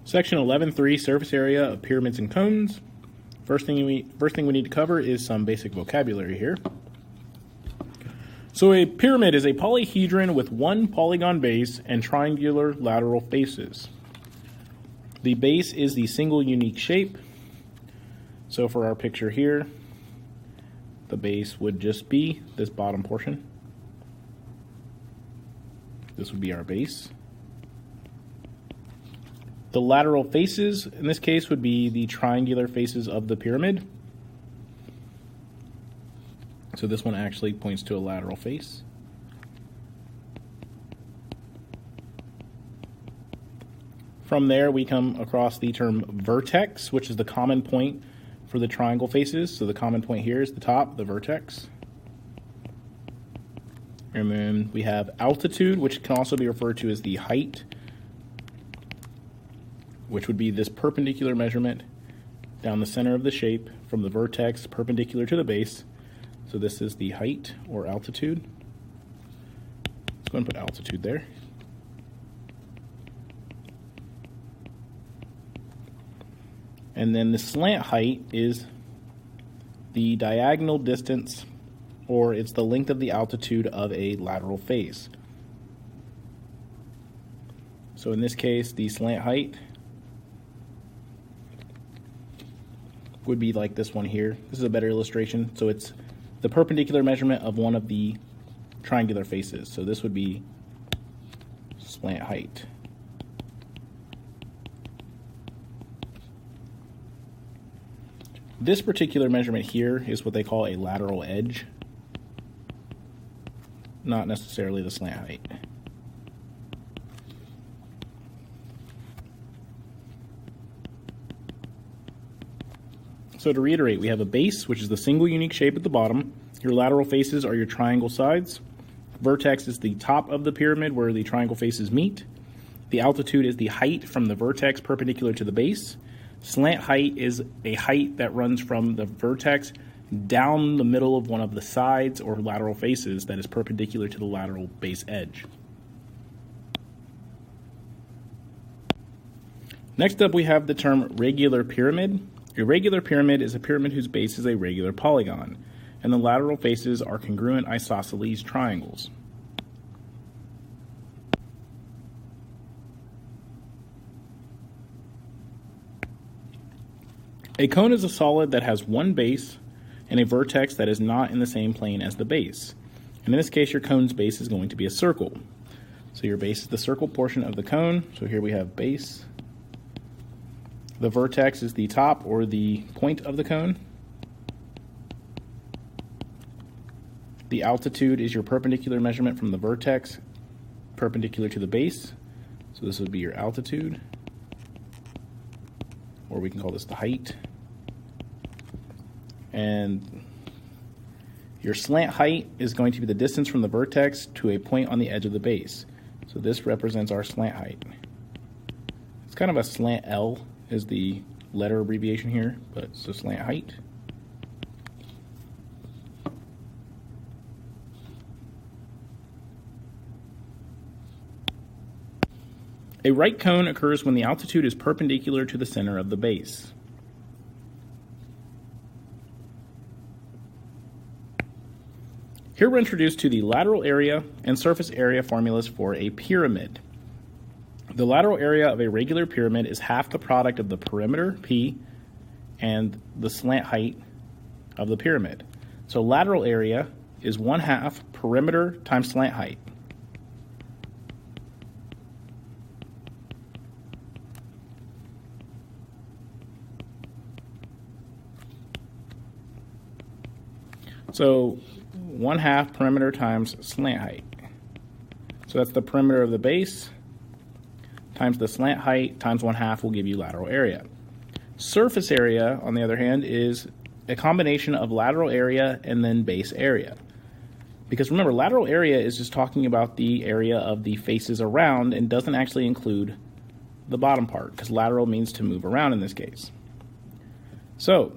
Section 11.3, surface area of pyramids and cones. First thing we need to cover is some basic vocabulary here. So a pyramid is a polyhedron with one polygon base and triangular lateral faces. The base is the single unique shape. So for our picture here, the base would just be this bottom portion. This would be our base. The lateral faces, in this case, would be the triangular faces of the pyramid. So this one actually points to a lateral face. From there, we come across the term vertex, which is the common point for the triangle faces. So the common point here is the top, the vertex. And then we have altitude, which can also be referred to as the height, which would be this perpendicular measurement down the center of the shape from the vertex perpendicular to the base. So this is the height or altitude. Let's go and put altitude there. And then the slant height is the diagonal distance, or it's the length of the altitude of a lateral face. So in this case, the slant height would be like this one here. This is a better illustration. So it's the perpendicular measurement of one of the triangular faces. So this would be slant height. This particular measurement here is what they call a lateral edge, not necessarily the slant height. So to reiterate, we have a base, which is the single unique shape at the bottom. Your lateral faces are your triangle sides. Vertex is the top of the pyramid where the triangle faces meet. The altitude is the height from the vertex perpendicular to the base. Slant height is a height that runs from the vertex down the middle of one of the sides or lateral faces that is perpendicular to the lateral base edge. Next up, we have the term regular pyramid. A regular pyramid is a pyramid whose base is a regular polygon, and the lateral faces are congruent isosceles triangles. A cone is a solid that has one base and a vertex that is not in the same plane as the base. And in this case, your cone's base is going to be a circle. So your base is the circle portion of the cone. So here we have base. The vertex is the top or the point of the cone. The altitude is your perpendicular measurement from the vertex perpendicular to the base. So this would be your altitude, or we can call this the height. And your slant height is going to be the distance from the vertex to a point on the edge of the base. So this represents our slant height. It's kind of a slant L is the letter abbreviation here, but it's a slant height. A right cone occurs when the altitude is perpendicular to the center of the base. Here we're introduced to the lateral area and surface area formulas for a pyramid. The lateral area of a regular pyramid is half the product of the perimeter, P, and the slant height of the pyramid. So lateral area is 1/2 perimeter times slant height. So 1/2 perimeter times slant height. So that's the perimeter of the base times the slant height times 1/2 will give you lateral area. Surface area, on the other hand, is a combination of lateral area and then base area. Because remember, lateral area is just talking about the area of the faces around and doesn't actually include the bottom part, because lateral means to move around in this case. So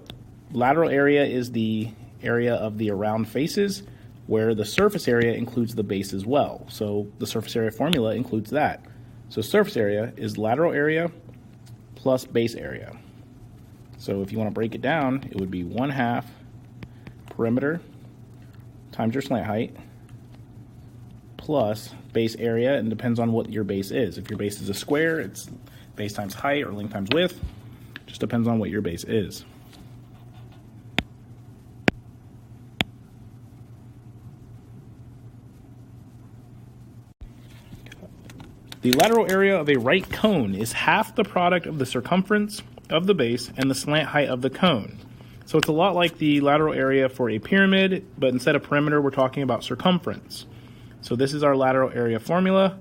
lateral area is the area of the around faces, where the surface area includes the base as well. So the surface area formula includes that. So surface area is lateral area plus base area. So if you want to break it down, it would be 1/2 perimeter times your slant height plus base area, and depends on what your base is. If your base is a square, it's base times height or length times width. Just depends on what your base is. The lateral area of a right cone is half the product of the circumference of the base and the slant height of the cone. So it's a lot like the lateral area for a pyramid, but instead of perimeter, we're talking about circumference. So this is our lateral area formula.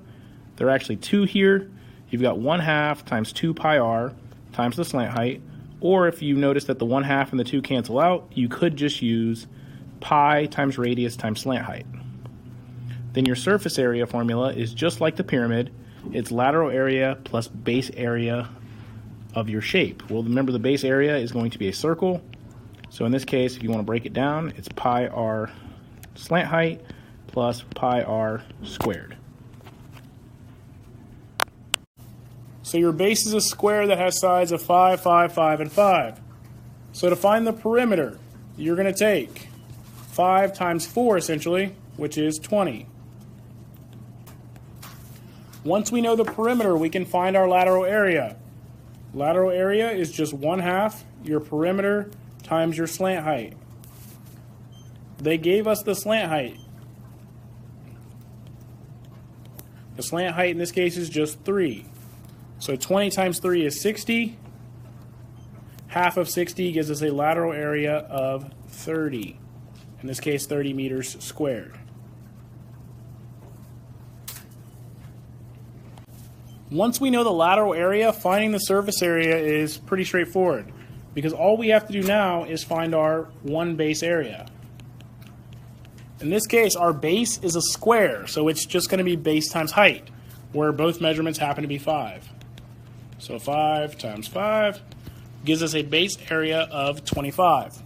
There are actually two here. You've got 1/2 times 2 pi r times the slant height, or if you notice that the 1/2 and the 2 cancel out, you could just use pi times radius times slant height. Then your surface area formula is just like the pyramid. It's lateral area plus base area of your shape. Well, remember the base area is going to be a circle. So in this case, if you want to break it down, it's pi r slant height plus pi r squared. So your base is a square that has sides of 5, 5, 5, and 5. So to find the perimeter, you're going to take 5 times 4 essentially, which is 20. Once we know the perimeter, we can find our lateral area. Lateral area is just 1/2 your perimeter times your slant height. They gave us the slant height. The slant height in this case is just 3. So 20 times 3 is 60. Half of 60 gives us a lateral area of 30. In this case, 30 meters squared. Once we know the lateral area, finding the surface area is pretty straightforward, because all we have to do now is find our one base area. In this case, our base is a square, so it's just going to be base times height, where both measurements happen to be 5. So 5 times 5 gives us a base area of 25.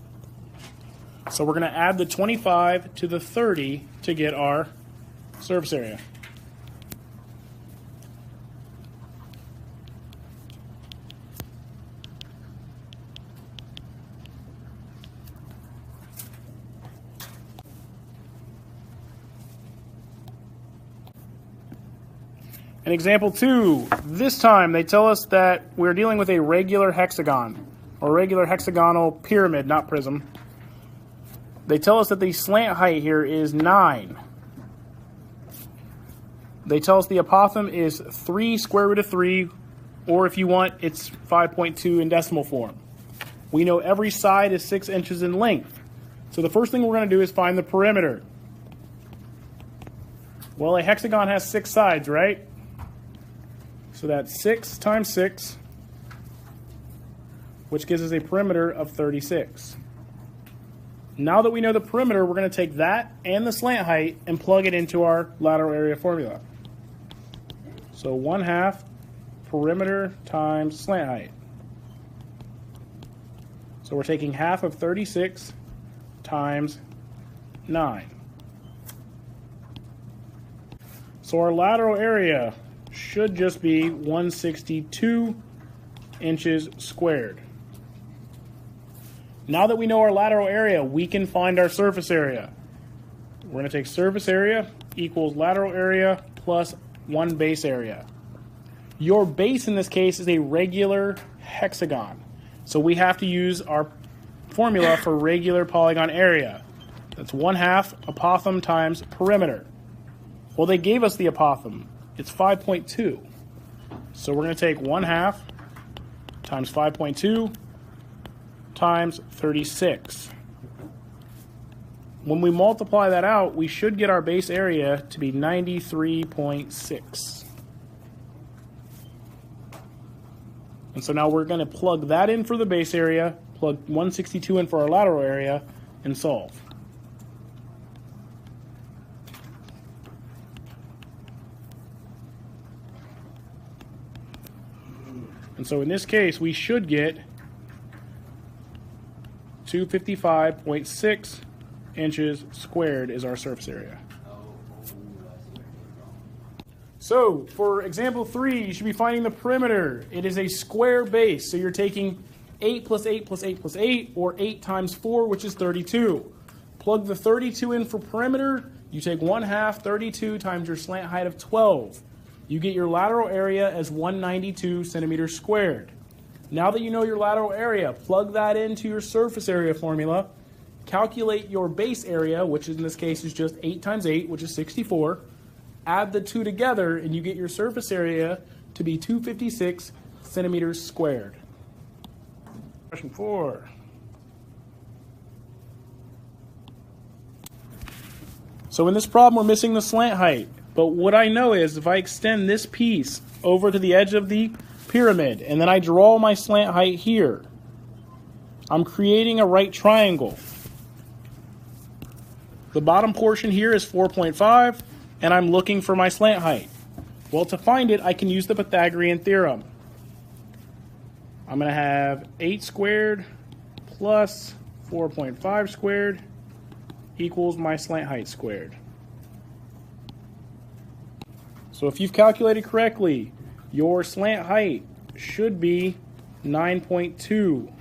So we're going to add the 25 to the 30 to get our surface area. In example 2, this time they tell us that we're dealing with a regular hexagon, or regular hexagonal pyramid, not prism. They tell us that the slant height here is 9. They tell us the apothem is 3 square root of 3, or if you want, it's 5.2 in decimal form. We know every side is 6 inches in length. So the first thing we're going to do is find the perimeter. Well, a hexagon has 6 sides, right? So that's 6 times 6, which gives us a perimeter of 36. Now that we know the perimeter, we're going to take that and the slant height and plug it into our lateral area formula. So 1/2 perimeter times slant height. So we're taking half of 36 times 9. So our lateral area should just be 162 inches squared. Now that we know our lateral area, we can find our surface area. We're going to take surface area equals lateral area plus 1 base area. Your base in this case is a regular hexagon. So we have to use our formula for regular polygon area. That's 1/2 apothem times perimeter. Well, they gave us the apothem. It's 5.2. So we're going to take 1/2 times 5.2 times 36. When we multiply that out, we should get our base area to be 93.6. And so now we're going to plug that in for the base area, plug 162 in for our lateral area, and solve. And so in this case, we should get 255.6 inches squared is our surface area. So for example 3, you should be finding the perimeter. It is a square base, so you're taking 8 plus 8 plus 8 plus 8, or 8 times 4, which is 32. Plug the 32 in for perimeter. You take 1/2 32 times your slant height of 12. You get your lateral area as 192 centimeters squared. Now that you know your lateral area, plug that into your surface area formula. Calculate your base area, which in this case is just 8 times 8, which is 64. Add the two together, and you get your surface area to be 256 centimeters squared. Question 4. So in this problem, we're missing the slant height. But what I know is if I extend this piece over to the edge of the pyramid, and then I draw my slant height here, I'm creating a right triangle. The bottom portion here is 4.5, and I'm looking for my slant height. Well, to find it, I can use the Pythagorean theorem. I'm going to have 8 squared plus 4.5 squared equals my slant height squared. So if you've calculated correctly, your slant height should be 9.2.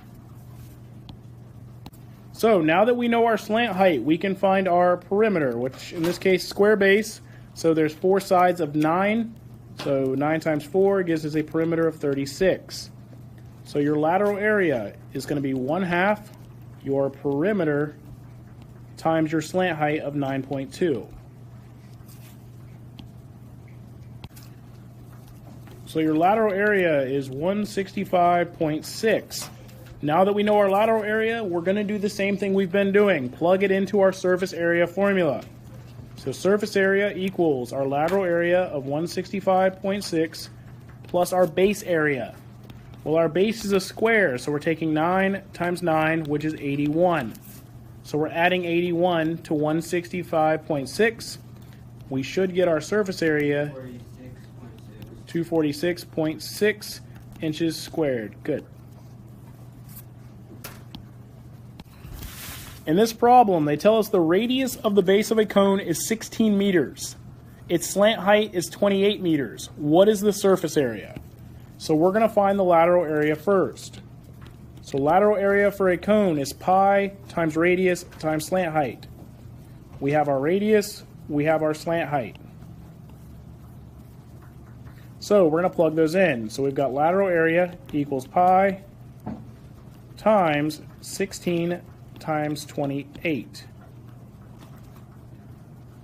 So now that we know our slant height, we can find our perimeter, which in this case square base. So there's 4 sides of 9. So 9 times 4 gives us a perimeter of 36. So your lateral area is going to be 1/2 your perimeter times your slant height of 9.2. So your lateral area is 165.6. Now that we know our lateral area, we're going to do the same thing we've been doing. Plug it into our surface area formula. So surface area equals our lateral area of 165.6 plus our base area. Well, our base is a square, so we're taking 9 times 9, which is 81. So we're adding 81 to 165.6. We should get our surface area 246.6 inches squared. Good. In this problem, they tell us the radius of the base of a cone is 16 meters. Its slant height is 28 meters. What is the surface area? So we're going to find the lateral area first. So lateral area for a cone is pi times radius times slant height. We have our radius, we have our slant height. So we're going to plug those in. So we've got lateral area equals pi times 16 times 28.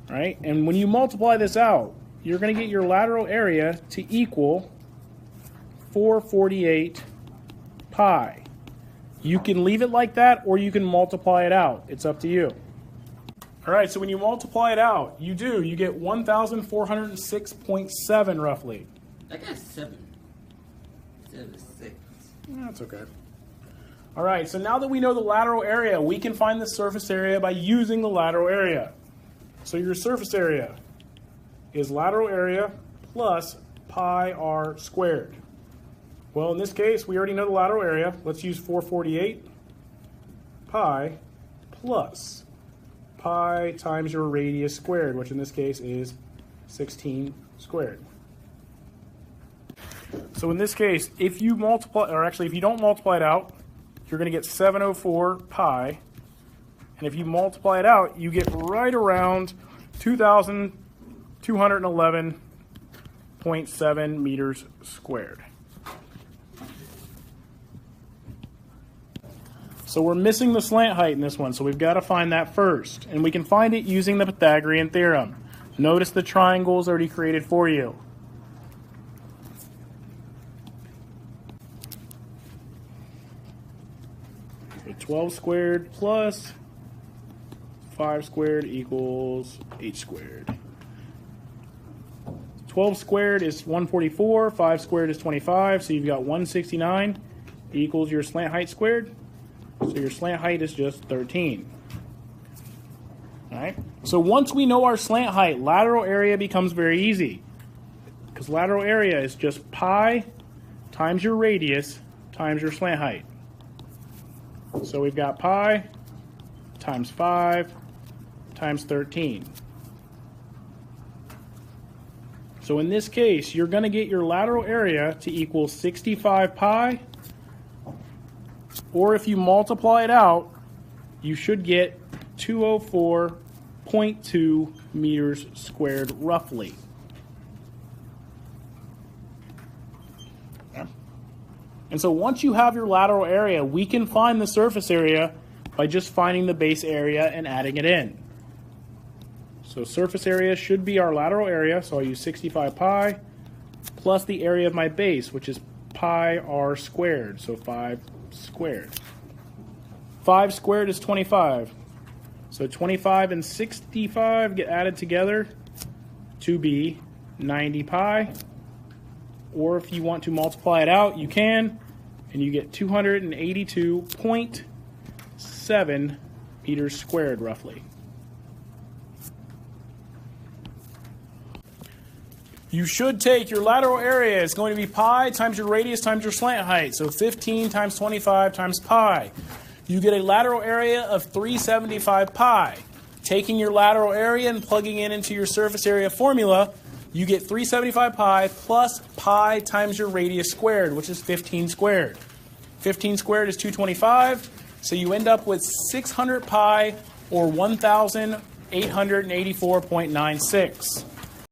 Right? And when you multiply this out, you're going to get your lateral area to equal 448 pi. You can leave it like that, or you can multiply it out. It's up to you. All right, so when you multiply it out, you get 1,406.7 roughly. I got 7. 7 6. That's okay. All right, so now that we know the lateral area, we can find the surface area by using the lateral area. So your surface area is lateral area plus pi r squared. Well, in this case, we already know the lateral area. Let's use 448 pi plus pi times your radius squared, which in this case is 16 squared. So in this case, if you multiply, or actually if you don't multiply it out, you're going to get 704 pi. And if you multiply it out, you get right around 2,211.7 meters squared. So we're missing the slant height in this one, so we've got to find that first. And we can find it using the Pythagorean theorem. Notice the triangle is already created for you. So 12 squared plus 5 squared equals 8 squared. 12 squared is 144, 5 squared is 25, so you've got 169 equals your slant height squared. So your slant height is just 13. All right. So once we know our slant height, lateral area becomes very easy. Because lateral area is just pi times your radius times your slant height. So we've got pi times 5 times 13. So in this case, you're going to get your lateral area to equal 65 pi, or if you multiply it out, you should get 204.2 meters squared roughly. And so once you have your lateral area, we can find the surface area by just finding the base area and adding it in. So surface area should be our lateral area, so I'll use 65 pi plus the area of my base, which is pi r squared, so 5 squared. 5 squared is 25. So 25 and 65 get added together to be 90 pi. Or if you want to multiply it out, you can, and you get 282.7 meters squared roughly. You should take your lateral area, it's going to be pi times your radius times your slant height, so 15 times 25 times pi. You get a lateral area of 375 pi. Taking your lateral area and plugging it into your surface area formula, you get 375 pi plus pi times your radius squared, which is 15 squared. 15 squared is 225, so you end up with 600 pi, or 1,884.96.